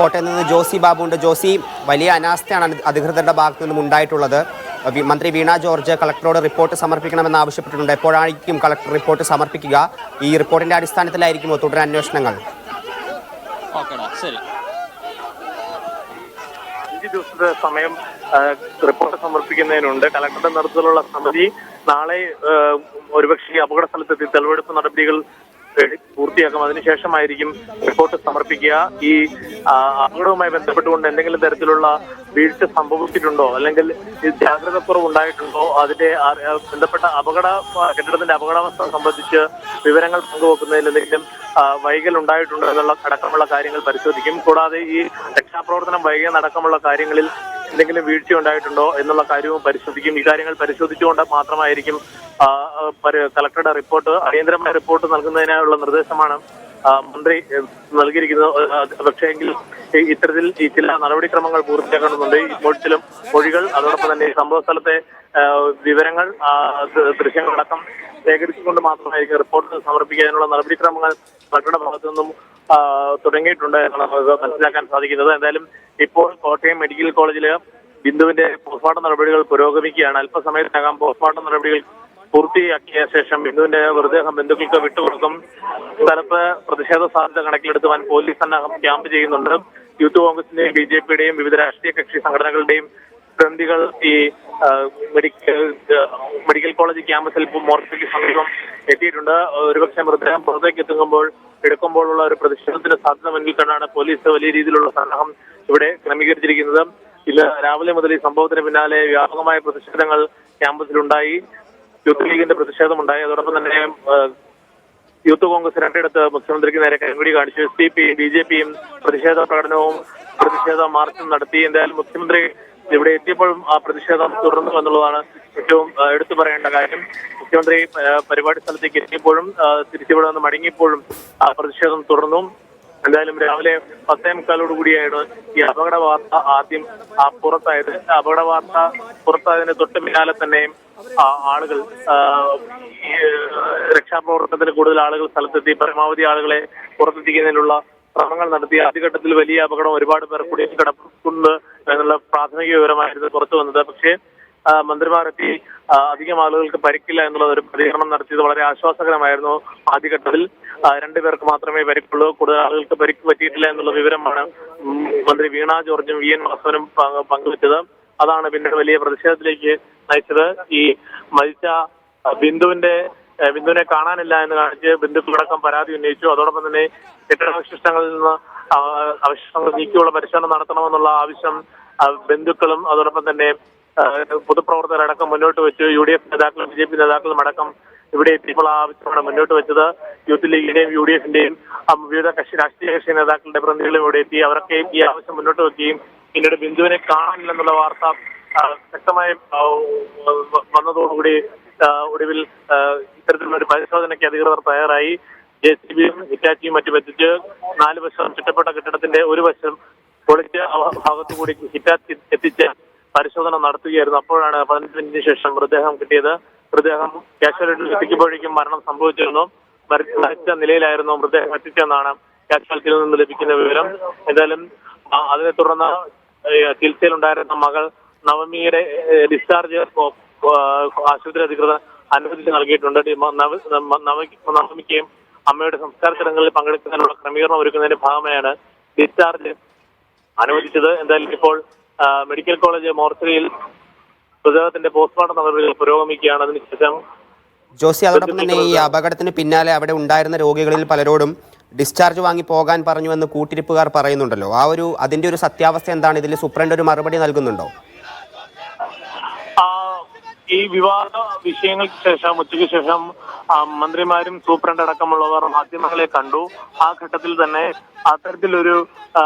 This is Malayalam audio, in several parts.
കോട്ടയത്ത് നിന്ന് ജോസി ബാബു ഉണ്ട്. ജോസി, വലിയ അനാസ്ഥയാണ് അധികൃതരുടെ ഭാഗത്തു നിന്നും ഉണ്ടായിട്ടുള്ളത്. മന്ത്രി വീണ ജോർജ് കളക്ടറോട് റിപ്പോർട്ട് സമർപ്പിക്കണമെന്ന് ആവശ്യപ്പെട്ടിട്ടുണ്ട്. എപ്പോഴായിരിക്കും കളക്ടർ റിപ്പോർട്ട് സമർപ്പിക്കുക? ഈ റിപ്പോർട്ടിന്റെ അടിസ്ഥാനത്തിലായിരിക്കുമോ തുടർ അന്വേഷണങ്ങൾ? 5 ദിവസത്തെ സമയം റിപ്പോർട്ട് സമർപ്പിക്കുന്നതിനുണ്ട്. കളക്ടറുടെ നേതൃത്വത്തിലുള്ള സമിതി നാളെ ഒരുപക്ഷെ അപകട സ്ഥലത്തെത്തി തെളിവെടുപ്പ് നടപടികൾ പൂർത്തിയാക്കും. അതിനുശേഷമായിരിക്കും റിപ്പോർട്ട് സമർപ്പിക്കുക. ഈ അപകടവുമായി ബന്ധപ്പെട്ടുകൊണ്ട് എന്തെങ്കിലും തരത്തിലുള്ള വീഴ്ച സംഭവിച്ചിട്ടുണ്ടോ, അല്ലെങ്കിൽ ജാഗ്രത കുറവുണ്ടായിട്ടുണ്ടോ, അതിന്റെ ബന്ധപ്പെട്ട കെട്ടിടത്തിന്റെ അപകടാവസ്ഥ സംബന്ധിച്ച് വിവരങ്ങൾ പങ്കുവെക്കുന്നതിൽ എന്തെങ്കിലും വൈകൽ ഉണ്ടായിട്ടുണ്ടോ എന്നുള്ള അടക്കമുള്ള കാര്യങ്ങൾ പരിശോധിക്കും. കൂടാതെ ഈ രക്ഷാപ്രവർത്തനം വൈകിയെന്നടക്കമുള്ള കാര്യങ്ങളിൽ എന്തെങ്കിലും വീഴ്ച ഉണ്ടായിട്ടുണ്ടോ എന്നുള്ള കാര്യവും പരിശോധിക്കും. ഈ കാര്യങ്ങൾ പരിശോധിച്ചുകൊണ്ട് മാത്രമായിരിക്കും കളക്ടറുടെ റിപ്പോർട്ട്, അടിയന്തരമായ റിപ്പോർട്ട് നൽകുന്നതിനായുള്ള നിർദ്ദേശമാണ് മന്ത്രി നൽകിയിരിക്കുന്നത്. പക്ഷേങ്കിൽ ഇത്തരത്തിൽ ഈ ചില നടപടിക്രമങ്ങൾ പൂർത്തിയാക്കണമെന്നുണ്ട്. ഈ മൊഴികൾ, അതോടൊപ്പം തന്നെ സംഭവ സ്ഥലത്തെ വിവരങ്ങൾ, ദൃശ്യങ്ങളടക്കം ശേഖരിച്ചുകൊണ്ട് മാത്രമായിരിക്കും റിപ്പോർട്ട് സമർപ്പിക്കാനുള്ള നടപടിക്രമങ്ങൾ കളക്ടറുടെ ഭാഗത്തു നിന്നും തുടങ്ങിയിട്ടുണ്ട് എന്നാണ് നമുക്ക് മനസ്സിലാക്കാൻ സാധിക്കുന്നത്. എന്തായാലും ഇപ്പോൾ കോട്ടയം മെഡിക്കൽ കോളേജില് ബിന്ദുവിന്റെ പോസ്റ്റ്മോർട്ടം നടപടികൾ പുരോഗമിക്കുകയാണ്. അല്പസമയത്തിനകം പോസ്റ്റ്മോർട്ടം നടപടികൾ പൂർത്തിയാക്കിയ ശേഷം ബിന്ദുവിന്റെ മൃതദേഹം ബന്ധുക്കൾക്ക് വിട്ടുകൊടുക്കും. സ്ഥലത്ത് പ്രതിഷേധ സാധ്യത കണക്കിലെടുത്തുവാൻ പോലീസ് സന്നാഹം ക്യാമ്പ് ചെയ്യുന്നുണ്ട്. യൂത്ത് കോൺഗ്രസിന്റെയും BJP-യുടെയും വിവിധ രാഷ്ട്രീയ കക്ഷി സംഘടനകളുടെയും പ്രതിനിധികൾ ഈ മെഡിക്കൽ കോളേജ് ക്യാമ്പസിൽ മോർച്ചയ്ക്ക് സമീപം എത്തിയിട്ടുണ്ട്. ഒരുപക്ഷെ മൃതദേഹം പുറത്തേക്ക് എടുക്കുമ്പോഴുള്ള ഒരു പ്രതിഷേധത്തിന് സാധ്യത മുന്നിൽ കണ്ടാണ് പോലീസ് വലിയ രീതിയിലുള്ള സന്നാഹം ഇവിടെ ക്രമീകരിച്ചിരിക്കുന്നത്. ഇന്ന് രാവിലെ മുതൽ ഈ സംഭവത്തിന് പിന്നാലെ വ്യാപകമായ പ്രതിഷേധങ്ങൾ ക്യാമ്പസിലുണ്ടായി. യൂത്ത് ലീഗിന്റെ പ്രതിഷേധമുണ്ടായി. അതോടൊപ്പം തന്നെ യൂത്ത് കോൺഗ്രസ് രണ്ടിടത്ത് മുഖ്യമന്ത്രിക്ക് നേരെ കരിങ്കൊടി കാണിച്ചു. SDPയും BJP-യും പ്രതിഷേധ മാർച്ചും നടത്തി. എന്തായാലും മുഖ്യമന്ത്രി ഇവിടെ എത്തിയപ്പോഴും ആ പ്രതിഷേധം തുടർന്നു എന്നുള്ളതാണ് ഏറ്റവും എടുത്തു പറയേണ്ട കാര്യം. മുഖ്യമന്ത്രി പരിപാടി സ്ഥലത്തേക്ക് എത്തിയപ്പോഴും തിരിച്ചിവിടെ നിന്ന് മടങ്ങിയപ്പോഴും ആ പ്രതിഷേധം തുടർന്നു. എന്തായാലും രാവിലെ 10:45 കൂടിയാണ് ഈ അപകട വാർത്ത ആദ്യം പുറത്തായത്. അപകട വാർത്ത പുറത്തായതിന് തൊട്ട് പിന്നാലെ തന്നെ ആളുകൾ രക്ഷാപ്രവർത്തനത്തിന് കൂടുതൽ ആളുകൾ സ്ഥലത്തെത്തി പരമാവധി ആളുകളെ പുറത്തെത്തിക്കുന്നതിനുള്ള ശ്രമങ്ങൾ നടത്തി. ആദ്യഘട്ടത്തിൽ വലിയ അപകടം ഒരുപാട് പേർ കുടുങ്ങി കിടപ്പുണ്ട് എന്നുള്ള പ്രാഥമിക വിവരമായിരുന്നു പുറത്തു വന്നത്. പക്ഷേ മന്ത്രിമാർ എത്തി അധികം ആളുകൾക്ക് പരിക്കില്ല എന്നുള്ള ഒരു പ്രതികരണം നടത്തിയത് വളരെ ആശ്വാസകരമായിരുന്നു. ആദ്യഘട്ടത്തിൽ 2 പേർക്ക് മാത്രമേ പരിക്കുള്ളൂ, കൂടുതൽ ആളുകൾക്ക് പരിക്ക് പറ്റിയിട്ടില്ല എന്നുള്ള വിവരമാണ് മന്ത്രി വീണ ജോർജും VN വാസവനും പങ്കുവച്ചത്. അതാണ് പിന്നീട് വലിയ പ്രതിഷേധത്തിലേക്ക് നയിച്ചത്. ഈ മരിച്ച ബിന്ദുവിനെ കാണാനില്ല എന്ന് കാണിച്ച് ബന്ധുക്കളടക്കം പരാതി ഉന്നയിച്ചു. അതോടൊപ്പം തന്നെ കെട്ടിടാവശിഷ്ടങ്ങളിൽ നിന്ന് അവശിഷ്ടങ്ങൾ നീക്കിയുള്ള പരിശോധന നടത്തണമെന്നുള്ള ആവശ്യം ബന്ധുക്കളും അതോടൊപ്പം തന്നെ പൊതുപ്രവർത്തകരടക്കം മുന്നോട്ട് വെച്ചു. UDF നേതാക്കളും BJP നേതാക്കളും അടക്കം ഇവിടെ എത്തിയപ്പോൾ ആ ആവശ്യമാണ് മുന്നോട്ട് വെച്ചത്. യൂത്ത് ലീഗിന്റെയും UDF-ന്റെയും വിവിധ രാഷ്ട്രീയ കക്ഷി നേതാക്കളുടെ പ്രതിനിധികളും ഇവിടെ എത്തി. അവരൊക്കെ ഈ ആവശ്യം മുന്നോട്ട് വെക്കുകയും പിന്നീട് ബിന്ദുവിനെ കാണാനില്ലെന്നുള്ള വാർത്ത ശക്തമായി വന്നതോടുകൂടി ഒടുവിൽ ഇത്തരത്തിലുള്ള ഒരു പരിശോധനയ്ക്ക് അധികൃതർ തയ്യാറായി. JCB-യും ഹിറ്റാച്ചിയും മറ്റും എത്തിച്ച് 4 വശം ചുറ്റപ്പെട്ട കെട്ടിടത്തിന്റെ ഒരു വശം പൊളിച്ച് ഭാഗത്തുകൂടി ഹിറ്റാച്ചി എത്തിച്ച് പരിശോധന നടത്തുകയായിരുന്നു. അപ്പോഴാണ് 15 മിനിറ്റിന് ശേഷം മൃതദേഹം കിട്ടിയത്. മൃതദേഹം കാഷ്വാലിറ്റിയിൽ എത്തിക്കുമ്പോഴേക്കും മരണം സംഭവിച്ചിരുന്നു. മരിച്ച നിലയിലായിരുന്നു മൃതദേഹം എത്തിച്ചെന്നാണ് കാഷ്വാലിറ്റിയിൽ നിന്ന് ലഭിക്കുന്ന വിവരം. എന്തായാലും അതിനെ തുടർന്ന് ചികിത്സയിലുണ്ടായിരുന്ന മകൾ നവമിയുടെ ഡിസ്ചാർജ് ആശുപത്രി അധികൃതർ അനുവദിച്ച് നൽകിയിട്ടുണ്ട്. നവമിക്ക് അമ്മയുടെ സംസ്കാര ചടങ്ങുകളിൽ പങ്കെടുക്കുന്നതിനുള്ള ക്രമീകരണം ഒരുക്കുന്നതിന്റെ ഭാഗമായാണ് ഡിസ്ചാർജ് അനുവദിച്ചത്. എന്തായാലും ഇപ്പോൾ മെഡിക്കൽ കോളേജ് മോർച്ചറിയിൽ മൃതദേഹത്തിന്റെ പോസ്റ്റ്മോർട്ടം നടപടികൾ പുരോഗമിക്കുകയാണ്. അതിനുശേഷം ജോസി, അതോടൊപ്പം തന്നെ ഈ അപകടത്തിന് പിന്നാലെ അവിടെ ഉണ്ടായിരുന്ന രോഗികളിൽ പലരോടും ഡിസ്ചാർജ് വാങ്ങി പോകാൻ പറഞ്ഞുവെന്ന് കൂട്ടിരിപ്പുകാർ പറയുന്നുണ്ടല്ലോ. അതിന്റെ ഒരു സത്യാവസ്ഥ എന്താണ്? ഇതിൽ സൂപ്രണ്ട് ഒരു മറുപടി നൽകുന്നുണ്ടോ? ഈ വിവാദ വിഷയങ്ങൾക്ക് ശേഷം ഉച്ചയ്ക്ക് ശേഷം മന്ത്രിമാരും സൂപ്രണ്ട് അടക്കമുള്ളവർ മാധ്യമങ്ങളെ കണ്ടു. ആ ഘട്ടത്തിൽ തന്നെ അത്തരത്തിലൊരു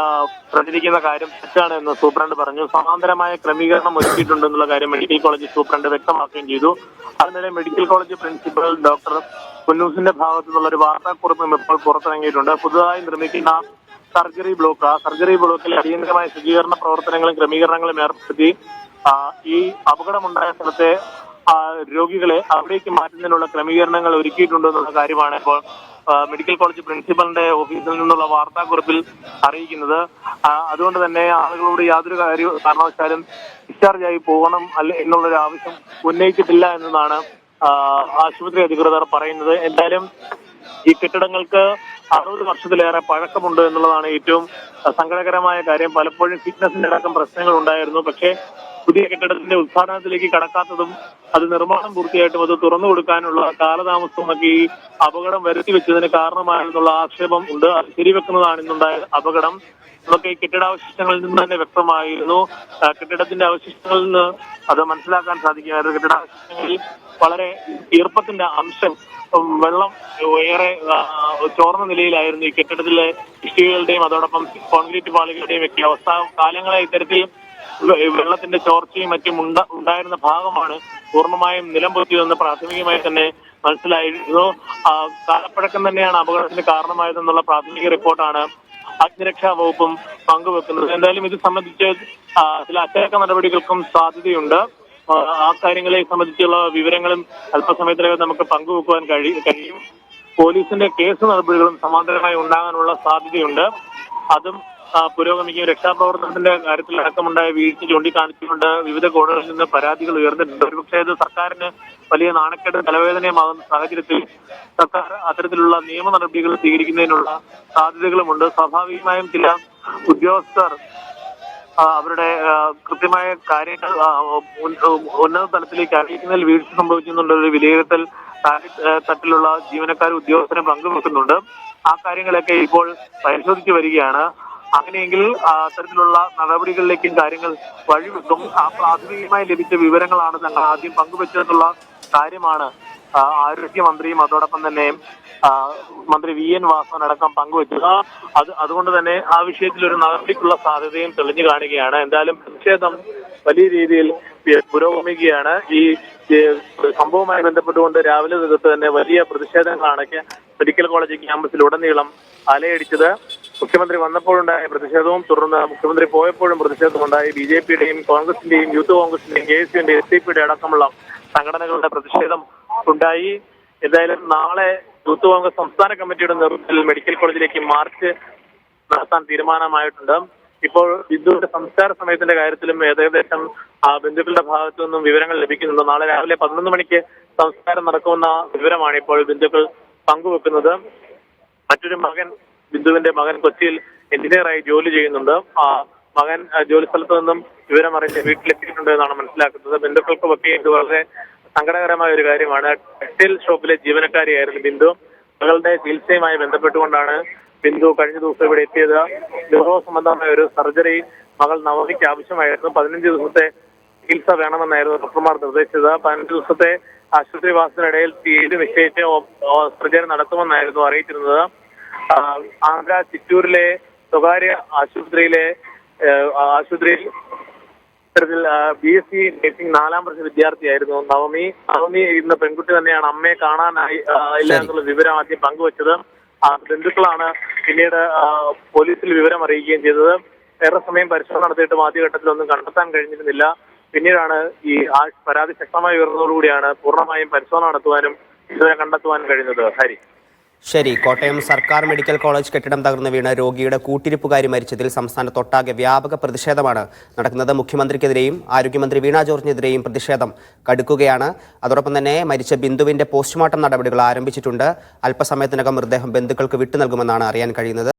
പ്രചരിക്കുന്ന കാര്യം തെറ്റാണ് എന്ന് സൂപ്രണ്ട് പറഞ്ഞു. സമാന്തരമായ ക്രമീകരണം ഒരുക്കിയിട്ടുണ്ടെന്നുള്ള കാര്യം മെഡിക്കൽ കോളേജ് സൂപ്രണ്ട് വ്യക്തമാക്കുകയും ചെയ്തു. അതിനിടെ മെഡിക്കൽ കോളേജ് പ്രിൻസിപ്പൽ ഡോക്ടർ കുന്നൂസിന്റെ ഭാഗത്തു നിന്നുള്ള ഒരു വാർത്താക്കുറിപ്പും ഇപ്പോൾ പുറത്തിറങ്ങിയിട്ടുണ്ട്. പുതുതായി നിർമ്മിക്കുന്ന സർജറി ബ്ലോക്കിൽ അടിയന്തരമായ ശുചീകരണ പ്രവർത്തനങ്ങളും ക്രമീകരണങ്ങളും ഏർപ്പെടുത്തി ഈ അപകടമുണ്ടായ സ്ഥലത്തെ രോഗികളെ അവിടേക്ക് മാറ്റുന്നതിനുള്ള ക്രമീകരണങ്ങൾ ഒരുക്കിയിട്ടുണ്ടെന്നുള്ള കാര്യമാണ് ഇപ്പോൾ മെഡിക്കൽ കോളേജ് പ്രിൻസിപ്പലിന്റെ ഓഫീസിൽ നിന്നുള്ള വാർത്താക്കുറിപ്പിൽ അറിയിക്കുന്നത്. അതുകൊണ്ട് തന്നെ ആളുകളോട് യാതൊരു കാരണവശാലും ഡിസ്ചാർജായി പോകണം അല്ലെ എന്നുള്ളൊരു ആവശ്യം ഉന്നയിച്ചിട്ടില്ല എന്നതാണ് ആശുപത്രി അധികൃതർ പറയുന്നത്. എന്തായാലും ഈ കെട്ടിടങ്ങൾക്ക് 60 വർഷത്തിലേറെ പഴക്കമുണ്ട് എന്നുള്ളതാണ് ഏറ്റവും സങ്കടകരമായ കാര്യം. പലപ്പോഴും ഫിറ്റ്നസിന്റെ അടക്കം പ്രശ്നങ്ങൾ ഉണ്ടായിരുന്നു. പക്ഷേ പുതിയ കെട്ടിടത്തിന്റെ ഉദ്ഘാടനത്തിലേക്ക് കടക്കാത്തതും അത് നിർമ്മാണം പൂർത്തിയായിട്ടും അത് തുറന്നു കൊടുക്കാനുള്ള കാലതാമസവും ഒക്കെ ഈ അപകടം വരുത്തി വെച്ചതിന് കാരണമായെന്നുള്ള ആക്ഷേപം ഉണ്ട്. അത് ശരിവെക്കുന്നതാണ് ഇന്നുണ്ടായ അപകടം. നമുക്ക് ഈ കെട്ടിടാവശിഷ്ടങ്ങളിൽ നിന്ന് തന്നെ വ്യക്തമായിരുന്നു. കെട്ടിടത്തിന്റെ അവശിഷ്ടങ്ങളിൽ നിന്ന് അത് മനസ്സിലാക്കാൻ സാധിക്കുമായിരുന്നു. കെട്ടിടാവശിഷ്ടങ്ങളിൽ വളരെ ഈർപ്പത്തിന്റെ അംശം, വെള്ളം ഏറെ ചോർന്ന നിലയിലായിരുന്നു ഈ കെട്ടിടത്തിലെ ഇഷ്ടികകളുടെയും അതോടൊപ്പം കോൺക്രീറ്റ് പാളികളുടെയും ഒക്കെ അവസ്ഥ. കാലങ്ങളെ ഇത്തരത്തിൽ വെള്ളത്തിന്റെ ചോർച്ചയും മറ്റും ഉണ്ടായിരുന്ന ഭാഗമാണ് പൂർണ്ണമായും നിലം പൊത്തിയതെന്ന് പ്രാഥമികമായി തന്നെ മനസ്സിലായിരുന്നു. കാലപ്പഴക്കം തന്നെയാണ് അപകടത്തിന് കാരണമായതെന്നുള്ള പ്രാഥമിക റിപ്പോർട്ടാണ് അഗ്നിരക്ഷാ വകുപ്പും പങ്കുവെക്കുന്നത്. എന്തായാലും ഇത് സംബന്ധിച്ച് ചില അച്ചടക്ക നടപടികൾക്കും സാധ്യതയുണ്ട്. ആ കാര്യങ്ങളെ സംബന്ധിച്ചുള്ള വിവരങ്ങളും അല്പസമയത്തിനകം നമുക്ക് പങ്കുവെക്കുവാൻ കഴിയും. പോലീസിന്റെ കേസ് നടപടികളും സമാന്തരമായി ഉണ്ടാകാനുള്ള സാധ്യതയുണ്ട്. അതും പുരോഗമിക്കും. രക്ഷാപ്രവർത്തനത്തിന്റെ കാര്യത്തിൽ അടക്കമുണ്ടായ വീഴ്ച ചൂണ്ടിക്കാണിച്ചുകൊണ്ട് വിവിധ കോണുകളിൽ നിന്ന് പരാതികൾ ഉയർന്നിട്ടുണ്ട്. ഒരുപക്ഷേ ഇത് സർക്കാരിന് വലിയ നാണക്കേട് തലവേദനയുമാകുന്ന സാഹചര്യത്തിൽ സർക്കാർ അത്തരത്തിലുള്ള നിയമ നടപടികൾ സ്വീകരിക്കുന്നതിനുള്ള സാധ്യതകളുമുണ്ട്. സ്വാഭാവികമായും ചില ഉദ്യോഗസ്ഥർ അവരുടെ കൃത്യമായ കാര്യങ്ങൾ ഉന്നത തലത്തിലേക്ക് അറിയിക്കുന്നതിൽ വീഴ്ച സംഭവിക്കുന്നുണ്ടൊരു വിലയിരുത്തൽ തട്ടിലുള്ള ജീവനക്കാർ ഉദ്യോഗസ്ഥരെ പങ്കുവെക്കുന്നുണ്ട്. ആ കാര്യങ്ങളൊക്കെ ഇപ്പോൾ പരിശോധിച്ചു വരികയാണ്. അങ്ങനെയെങ്കിൽ അത്തരത്തിലുള്ള നടപടികളിലേക്കും കാര്യങ്ങൾ വഴിവെക്കും. ആ പ്രാഥമികമായി ലഭിച്ച വിവരങ്ങളാണ് ഞങ്ങൾ ആദ്യം പങ്കുവെച്ചതെന്നുള്ള കാര്യമാണ് ആരോഗ്യമന്ത്രിയും അതോടൊപ്പം തന്നെ മന്ത്രി VN വാസവൻ അടക്കം പങ്കുവെച്ചത്. അതുകൊണ്ട് തന്നെ ആ വിഷയത്തിൽ ഒരു നടപടിക്കുള്ള സാധ്യതയും തെളിഞ്ഞു കാണുകയാണ്. എന്തായാലും പ്രതിഷേധം വലിയ രീതിയിൽ പുരോഗമിക്കുകയാണ്. ഈ സംഭവവുമായി ബന്ധപ്പെട്ടുകൊണ്ട് രാവിലെ തൊട്ട് തന്നെ വലിയ പ്രതിഷേധങ്ങളാണ് മെഡിക്കൽ കോളേജ് ക്യാമ്പസിൽ ഉടനീളം അലയടിച്ചത്. മുഖ്യമന്ത്രി വന്നപ്പോഴുണ്ടായ പ്രതിഷേധവും തുടർന്ന് മുഖ്യമന്ത്രി പോയപ്പോഴും പ്രതിഷേധമുണ്ടായി. BJPയുടെയും കോൺഗ്രസിന്റെയും യൂത്ത് കോൺഗ്രസിന്റെയും KSUവിന്റെയും SDPയുടെ അടക്കമുള്ള സംഘടനകളുടെ പ്രതിഷേധം ഉണ്ടായി. എന്തായാലും നാളെ യൂത്ത് കോൺഗ്രസ് സംസ്ഥാന കമ്മിറ്റിയുടെ നേതൃത്വത്തിൽ മെഡിക്കൽ കോളേജിലേക്ക് മാർച്ച് നടത്താൻ തീരുമാനമായിട്ടുണ്ട്. ഇപ്പോൾ ബിന്ദുവിന്റെ സംസ്കാര സമയത്തിന്റെ കാര്യത്തിലും ഏകദേശം ബന്ധുക്കളുടെ ഭാഗത്തു നിന്നും വിവരങ്ങൾ ലഭിക്കുന്നുണ്ട്. നാളെ രാവിലെ 11 മണിക്ക് സംസ്കാരം നടക്കുമെന്ന വിവരമാണ് ഇപ്പോൾ ബന്ധുക്കൾ പങ്കുവെക്കുന്നത്. മറ്റൊരു മകൻ, ബിന്ദുവിന്റെ മകൻ കൊച്ചിയിൽ എഞ്ചിനീയറായി ജോലി ചെയ്യുന്നുണ്ട്. മകൻ ജോലി സ്ഥലത്ത് നിന്നും വിവരം അറിഞ്ഞ് വീട്ടിലെത്തിയിട്ടുണ്ട് എന്നാണ് മനസ്സിലാക്കുന്നത്. ബന്ധുക്കൾക്ക് ഒക്കെ ഇത് വളരെ സങ്കടകരമായ ഒരു കാര്യമാണ്. ടെക്സ്റ്റൈൽ ഷോപ്പിലെ ജീവനക്കാരിയായിരുന്നു ബിന്ദു. മകളുടെ ചികിത്സയുമായി ബന്ധപ്പെട്ടുകൊണ്ടാണ് ബിന്ദു കഴിഞ്ഞ ദിവസം ഇവിടെ എത്തിയത്. ന്യൂറോ സംബന്ധമായ ഒരു സർജറി മകൾ നവമിക്ക് ആവശ്യമായിരുന്നു. 15 ദിവസത്തെ ചികിത്സ വേണമെന്നായിരുന്നു ഡോക്ടർമാർ നിർദ്ദേശിച്ചത്. 15 ദിവസത്തെ ആശുപത്രിവാസത്തിനിടയിൽ തീയതി നിശ്ചയിച്ച് സർജറി നടത്തുമെന്നായിരുന്നു അറിയിച്ചിരുന്നത്. ആന്ധ്ര ചിറ്റൂരിലെ സ്വകാര്യ ആശുപത്രിയിൽ ഇത്തരത്തിൽ BSc നഴ്സിംഗ് 4ാം വർഷ വിദ്യാർത്ഥിയായിരുന്നു നവമി. ഇന്ന് പെൺകുട്ടി തന്നെയാണ്. അമ്മയെ കാണാനായി ഇല്ല എന്നുള്ള വിവരം ആദ്യം പങ്കുവച്ചത്. ബന്ധുക്കളാണ് പിന്നീട് പോലീസിൽ വിവരം അറിയിക്കുകയും ചെയ്തത്. ഏറെ സമയം പരിശോധന നടത്തിയിട്ടും ആദ്യഘട്ടത്തിലൊന്നും കണ്ടെത്താൻ കഴിഞ്ഞിരുന്നില്ല. പിന്നീടാണ് ഈ പരാതി ശക്തമായി ഉയർന്നതോടുകൂടിയാണ് പൂർണ്ണമായും പരിശോധന നടത്തുവാനും ഇതുവരെ കണ്ടെത്തുവാനും കഴിയുന്നത്. ഹരി. ശരി. കോട്ടയം സർക്കാർ മെഡിക്കൽ കോളേജ് കെട്ടിടം തകർന്നു വീണ് രോഗിയുടെ കൂട്ടിരിപ്പുകാരി മരിച്ചതിൽ സംസ്ഥാനത്തൊട്ടാകെ വ്യാപക പ്രതിഷേധമാണ് നടക്കുന്നത്. മുഖ്യമന്ത്രിക്കെതിരെയും ആരോഗ്യമന്ത്രി വീണ ജോർജിനെതിരെയും പ്രതിഷേധം കടുക്കുകയാണ്. അതോടൊപ്പം തന്നെ മരിച്ച ബിന്ദുവിന്റെ പോസ്റ്റ്മോർട്ടം നടപടികൾ ആരംഭിച്ചിട്ടുണ്ട്. അല്പസമയത്തിനകം മൃതദേഹം ബന്ധുക്കൾക്ക് വിട്ടു നൽകുമെന്നാണ് അറിയാൻ കഴിയുന്നത്.